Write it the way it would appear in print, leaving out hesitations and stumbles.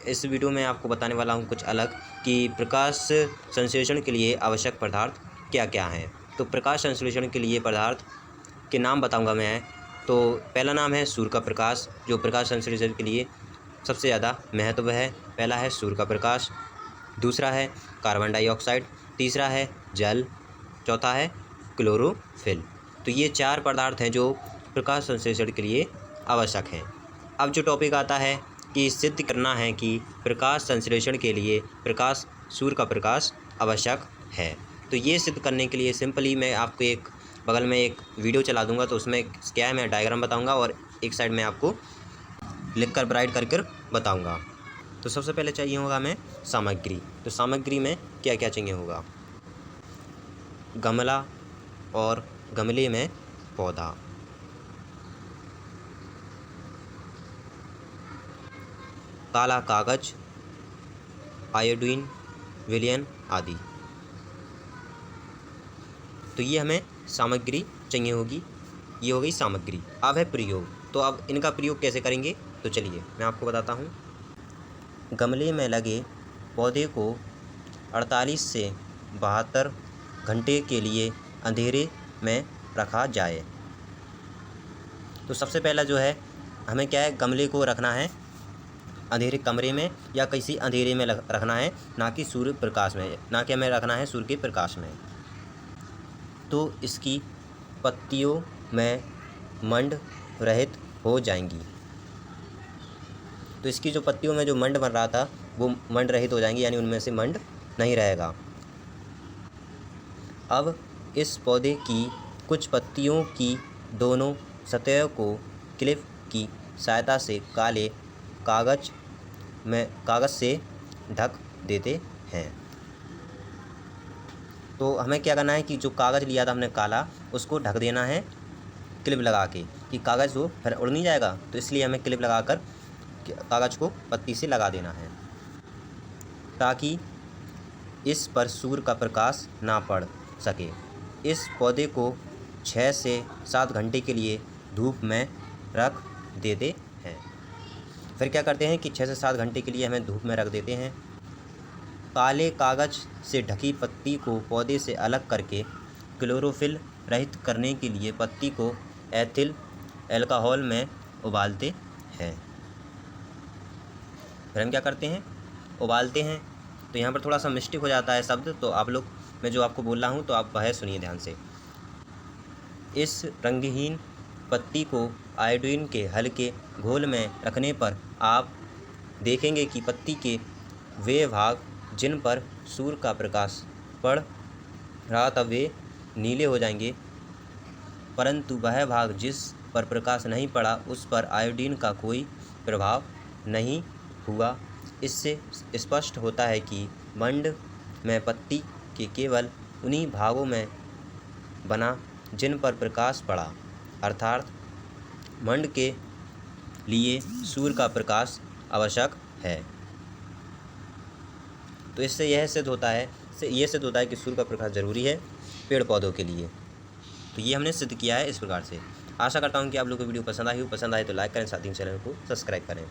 इस वीडियो में आपको बताने वाला हूँ कुछ अलग कि प्रकाश संश्लेषण के लिए आवश्यक पदार्थ क्या क्या हैं। तो प्रकाश संश्लेषण के लिए पदार्थ के नाम बताऊंगा मैं। तो पहला नाम है सूर्य का प्रकाश, जो प्रकाश संश्लेषण के लिए सबसे ज़्यादा महत्व है। पहला है सूर्य का प्रकाश, दूसरा है कार्बन डाइऑक्साइड, तीसरा है जल, चौथा है क्लोरोफिल। तो ये 4 पदार्थ हैं जो प्रकाश संश्लेषण के लिए आवश्यक हैं। अब जो टॉपिक आता है कि सिद्ध करना है कि प्रकाश संश्लेषण के लिए सूर्य का प्रकाश आवश्यक है। तो ये सिद्ध करने के लिए सिंपली मैं आपको एक बगल में एक वीडियो चला दूंगा, तो उसमें क्या है मैं डायग्राम बताऊंगा और एक साइड में आपको लिखकर ब्राइट करके बताऊंगा। तो सबसे पहले चाहिए होगा हमें सामग्री। तो सामग्री में क्या क्या चाहिए होगा? गमला और गमले में पौधा, काला कागज, आयोडीन, विलयन आदि। तो ये हमें सामग्री चाहिए होगी। ये हो गई सामग्री। अब है प्रयोग। तो अब इनका प्रयोग कैसे करेंगे, तो चलिए मैं आपको बताता हूँ। गमले में लगे पौधे को 48 से 72 घंटे के लिए अंधेरे में रखा जाए। तो सबसे पहला जो है हमें क्या है, गमले को रखना है अंधेरे कमरे में या किसी अंधेरे में रखना है, ना कि सूर्य प्रकाश में, ना कि हमें रखना है सूर्य के प्रकाश में। तो इसकी पत्तियों में मंड रहित हो जाएंगी। तो इसकी जो पत्तियों में जो मंड बन रहा था वो मंड रहित हो जाएंगी, यानी उनमें से मंड नहीं रहेगा। अब इस पौधे की कुछ पत्तियों की दोनों सतहों को क्लिप की सहायता से काले कागज़ से ढक देते हैं। तो हमें क्या करना है कि जो कागज़ लिया था हमने काला, उसको ढक देना है क्लिप लगा के, कि कागज़ वो फिर उड़ नहीं जाएगा। तो इसलिए हमें क्लिप लगाकर कागज़ को पत्ती से लगा देना है, ताकि इस पर सूर्य का प्रकाश ना पड़ सके। इस पौधे को 6 से 7 घंटे के लिए धूप में रख देते हैं। फिर क्या करते हैं कि 6 से 7 घंटे के लिए हमें धूप में रख देते हैं। काले कागज़ से ढकी पत्ती को पौधे से अलग करके क्लोरोफिल रहित करने के लिए पत्ती को एथिल अल्कोहल में उबालते हैं। फिर हम क्या करते हैं, उबालते हैं। तो यहाँ पर थोड़ा सा मिस्टेक हो जाता है शब्द, तो आप लोग, मैं जो आपको बोल रहा हूँ तो आप वह सुनिए ध्यान से। इस रंगहीन पत्ती को आयोडीन के हल्के घोल में रखने पर आप देखेंगे कि पत्ती के वे भाग जिन पर सूर्य का प्रकाश पड़ रहा था वे नीले हो जाएंगे, परंतु वह भाग जिस पर प्रकाश नहीं पड़ा उस पर आयोडीन का कोई प्रभाव नहीं हुआ। इससे स्पष्ट होता है कि मंड में पत्ती के केवल उन्हीं भागों में बना जिन पर प्रकाश पड़ा, अर्थात मंड के लिए सूर्य का प्रकाश आवश्यक है। तो इससे यह सिद्ध होता है कि सूर्य का प्रकाश ज़रूरी है पेड़ पौधों के लिए। तो ये हमने सिद्ध किया है इस प्रकार से। आशा करता हूँ कि आप लोगों को वीडियो पसंद आए तो लाइक करें, साथ ही चैनल को सब्सक्राइब करें।